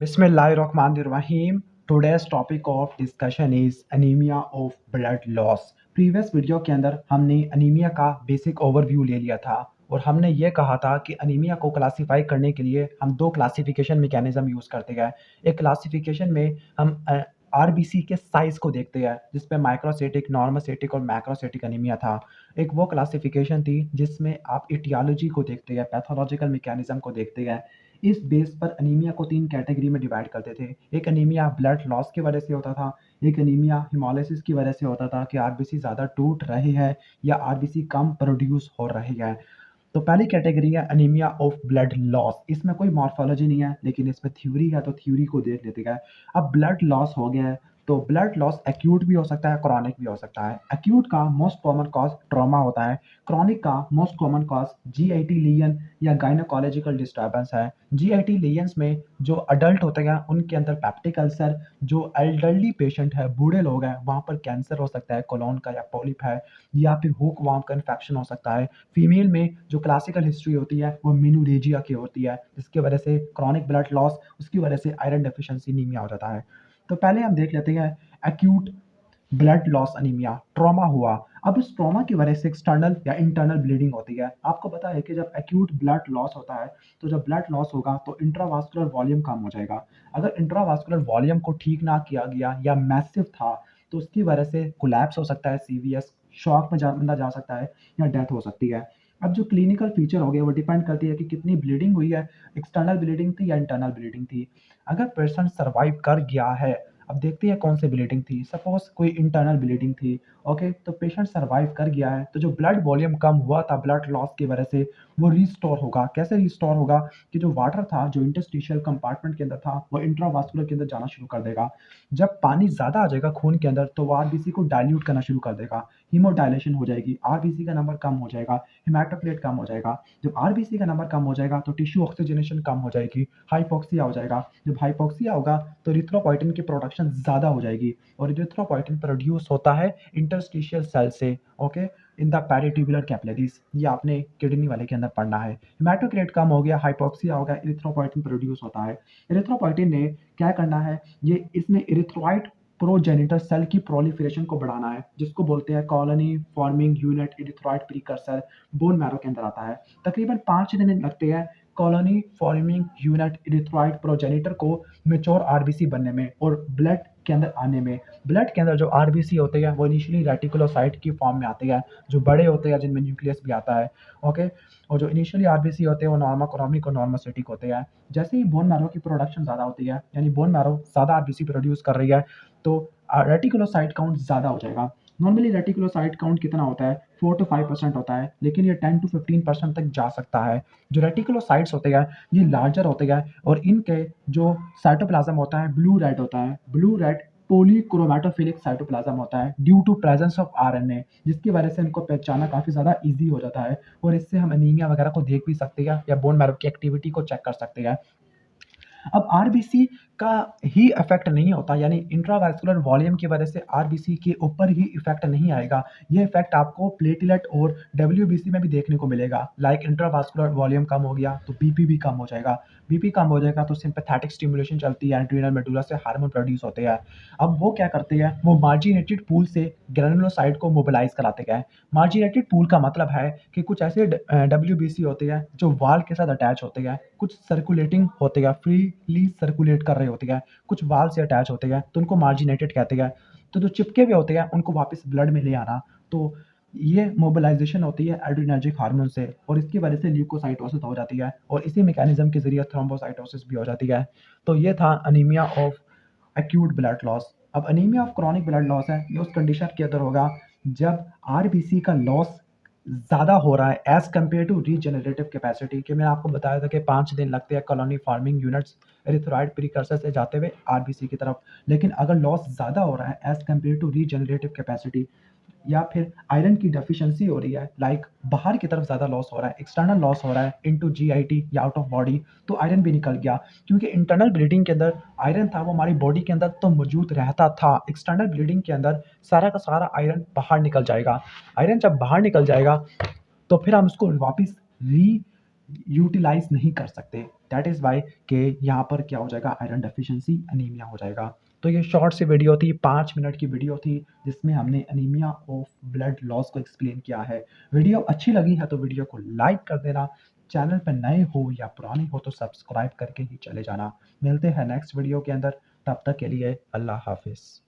Bismillahirrahmanirrahim. Today's topic of discussion is anemia of blood loss. Previous video के अंदर हमने anaemia का basic overview ले लिया था और हमने ये कहा था कि अनीमिया को क्लासीफाई करने के लिए हम दो क्लासिफिकेशन मैकेनिज्म यूज़ करते हैं। एक क्लासिफिकेशन में हम आरबीसी के साइज को देखते हैं जिसमें माइक्रोसाइटिक, नॉर्मोसाइटिक और मैक्रोसाइटिक अनीमिया था। एक वो क्लासिफिकेशन थी जिसमें आप इटियोलॉजी को देखते हैं, पैथोलॉजिकल मैकेनिज्म को देखते हैं। इस बेस पर अनीमिया को 3 कैटेगरी में डिवाइड करते थे। एक अनीमिया ब्लड लॉस की वजह से होता था, एक अनीमिया हेमोलिसिस की वजह से होता था कि आरबीसी ज़्यादा टूट रही है या आरबीसी कम प्रोड्यूस हो रही है। तो पहली कैटेगरी है अनीमिया ऑफ ब्लड लॉस। इसमें कोई मॉर्फोलॉजी नहीं है लेकिन इसमें थ्योरी है, तो थ्योरी को देख लेते हैं। अब ब्लड लॉस हो गया है तो ब्लड लॉस एक्यूट भी हो सकता है, क्रॉनिक भी हो सकता है। एक्यूट का मोस्ट कॉमन कॉज ट्रॉमा होता है, क्रॉनिक का most common cause GIT lesion या गायनोकोलॉजिकल डिस्टर्बेंस है। जीआईटी लीजन्स में जो अडल्ट होते हैं उनके अंदर पेप्टिक अल्सर, जो एल्डरली पेशेंट है, बूढ़े लोग हैं, वहाँ पर कैंसर हो सकता है कोलोन का या पॉलिप है, या फिर हुक वॉर्म का इन्फेक्शन हो सकता है। फीमेल में जो क्लासिकल हिस्ट्री होती है वो मेनोरेजिया की होती है जिसकी वजह से क्रॉनिक ब्लड लॉस, उसकी वजह से आयरन डेफिशिएंसी एनीमिया हो जाता है। तो पहले हम देख लेते हैं acute blood loss anaemia, trauma हुआ। अब इस ट्रॉमा की वजह से एक्सटर्नल या इंटरनल ब्लीडिंग होती है। आपको पता है कि जब एक्यूट ब्लड लॉस होता है तो जब ब्लड लॉस होगा तो इंट्रावास्कुलर वॉल्यूम कम हो जाएगा। अगर इंट्रावास्कुलर वॉल्यूम को ठीक ना किया गया या मैसिव था तो उसकी वजह से कोलैप्स हो सकता है, सीवीएस शॉक में बंदा जा सकता है या डेथ हो सकती है। अब जो क्लिनिकल फीचर हो गए वो डिपेंड करती है कि कितनी ब्लीडिंग हुई है, एक्सटर्नल ब्लीडिंग थी या इंटरनल ब्लीडिंग थी। अगर पेशेंट सर्वाइव कर गया है, अब देखते हैं कौन सी ब्लीडिंग थी। सपोज कोई इंटरनल ब्लीडिंग थी, ओके, तो पेशेंट सर्वाइव कर गया है तो जो ब्लड वॉल्यूम कम हुआ था ब्लड लॉस की वजह से वो रिस्टोर होगा। कैसे रिस्टोर होगा कि जो वाटर था जो इंटरस्टिशियल कंपार्टमेंट के अंदर था वो इंट्रावास्कुलर के अंदर जाना शुरू कर देगा। जब पानी ज़्यादा आ जाएगा खून के अंदर तो वो आरबीसी को डाइल्यूट करना शुरू कर देगा, हीमोडाइलेशन हो जाएगी, आरबीसी का नंबर कम हो जाएगा, हेमाटोक्रिट कम हो जाएगा। जब आरबीसी का नंबर कम हो जाएगा तो टिश्यू ऑक्सीजनेशन कम हो जाएगी, हाइपोक्सिया हो जाएगा। जब हाइपोक्सिया होगा तो इरिथ्रोपोइटिन की प्रोडक्शन ज़्यादा हो जाएगी और इरिथ्रोपोइटिन प्रोड्यूस होता है इंटरस्टिशियल सेल से, okay, in the peritubular capillaries. ये आपने किडनी वाले के अंदर पढ़ना है। हेमाटोक्रिट कम हो गया, हाइपोक्सिया हो गया, इरिथ्रोपोइटिन प्रोड्यूस होता है। इरिथ्रोपोइटिन ने क्या करना है, ये इसने इरिथ्रोइड प्रोजेनिटर सेल की प्रोलिफरेशन को बढ़ाना है जिसको बोलते हैं colony forming unit erythroid precursor, bone marrow के अंदर आता है। तकरीबन 5 दिन लगते हैं colony forming unit erythroid progenitor को मेच्योर आरबीसी बनने में और ब्लड के अंदर आने में। ब्लड के अंदर जो आरबीसी होते हैं वो इनिशियली रेटिकुलोसाइट की फॉर्म में आते हैं, जो बड़े होते हैं जिनमें न्यूक्लियस भी आता है, ओके। और जो इनिशियली आरबीसी होते हैं वो नॉर्मोक्रोमिक और नॉर्मोसाइटिक होते हैं। जैसे ही बोन मैरो की प्रोडक्शन ज़्यादा होती है, यानी बोन मैरो ज़्यादा आरबीसी प्रोड्यूस कर रही है, तो रेटिकुलोसाइट काउंट ज़्यादा हो जाएगा। नॉर्मली रेटिकुलोसाइट काउंट कितना होता है, 4 to 5% होता है, लेकिन ये 10 to 15% तक जा सकता है। जो रेटिकुलोसाइट्स होते हैं ये लार्जर होते हैं और इनके जो साइटोप्लाज्म होता है ब्लू रेड होता है। ब्लू रेड पॉलीक्रोमैटोफिलिक साइटोप्लाज्म होता है due to presence of RNA, जिसकी वजह से इनको पहचानना काफ़ी ज़्यादा ईजी हो जाता है और इससे हम एनीमिया वगैरह को देख भी सकते हैं या बोन मैरो की एक्टिविटी को चेक कर सकते हैं। अब आरबीसी का ही इफेक्ट नहीं होता, यानी इंट्रावैस्कुलर वॉल्यूम की वजह से आरबीसी के ऊपर ही इफेक्ट नहीं आएगा। ये इफेक्ट आपको प्लेटलेट और डब्ल्यूबीसी में भी देखने को मिलेगा। लाइक इंट्रावैस्कुलर वॉल्यूम कम हो गया तो बीपी भी कम हो जाएगा, बीपी कम हो जाएगा तो सिंपैथेटिक स्टिमुलेशन चलती है, एड्रीनल मेडुला से हार्मोन प्रोड्यूस होते हैं। अब वो क्या करते हैं, वो मार्जिनेटेड पूल से ग्रैनुलोसाइट को मोबिलाइज कराते हैं। मार्जिनेटेड पूल का मतलब है कि कुछ ऐसे डब्ल्यूबीसी होते हैं जो वाल के साथ अटैच होते हैं, कुछ सर्कुलेटिंग होते हैं, फ्रीली सर्कुलेट कर रहे होते हैं, कुछ वाल से अटैच होते हैं, तो उनको मार्जिनेटेड कहते हैं। तो जो चिपके हुए होते हैं उनको वापस ब्लड में ले आना, तो ये मोबिलाइजेशन होती है एड्रिनर्जिक हार्मोन से और इसकी वजह से ल्यूकोसाइटोसिस हो जाती है और इसी मैकेनिज्म के जरिए थ्रोम्बोसाइटोसिस भी हो जाती है। तो ये था anaemia of acute blood loss. अब anaemia of chronic blood loss है, ये उस कंडीशन के अंदर होगा जब आरबीसी का लॉस ज़्यादा हो रहा है as compare to regenerative capacity. कि मैंने आपको बताया था कि 5 दिन लगते हैं कॉलोनी फार्मिंग यूनिट्स एरिथ्रॉइड प्रीकर्सर से जाते हुए आरबीसी की तरफ, लेकिन अगर लॉस ज़्यादा हो रहा है as compare to regenerative capacity या फिर आयरन की डेफिशिएंसी हो रही है, लाइक बाहर की तरफ ज़्यादा लॉस हो रहा है, एक्सटर्नल लॉस हो रहा है इनटू जीआईटी या आउट ऑफ बॉडी, तो आयरन भी निकल गया। क्योंकि इंटरनल ब्लीडिंग के अंदर आयरन था वो हमारी बॉडी के अंदर तो मौजूद रहता था, एक्सटर्नल ब्लीडिंग के अंदर सारा का सारा आयरन बाहर निकल जाएगा। आयरन जब बाहर निकल जाएगा तो फिर हम उसको वापस री यूटिलाइज नहीं कर सकते। दैट इज़ वाई कि यहाँ पर क्या हो जाएगा, आयरन डेफिशिएंसी अनीमिया हो जाएगा। तो ये शॉर्ट सी वीडियो थी, 5 मिनट की वीडियो थी, जिसमें हमने अनीमिया ऑफ ब्लड लॉस को एक्सप्लेन किया है। वीडियो अच्छी लगी है तो वीडियो को लाइक कर देना, चैनल पर नए हो या पुराने हो तो सब्सक्राइब करके ही चले जाना। मिलते हैं नेक्स्ट वीडियो के अंदर, तब तक के लिए अल्लाह हाफ़िज़।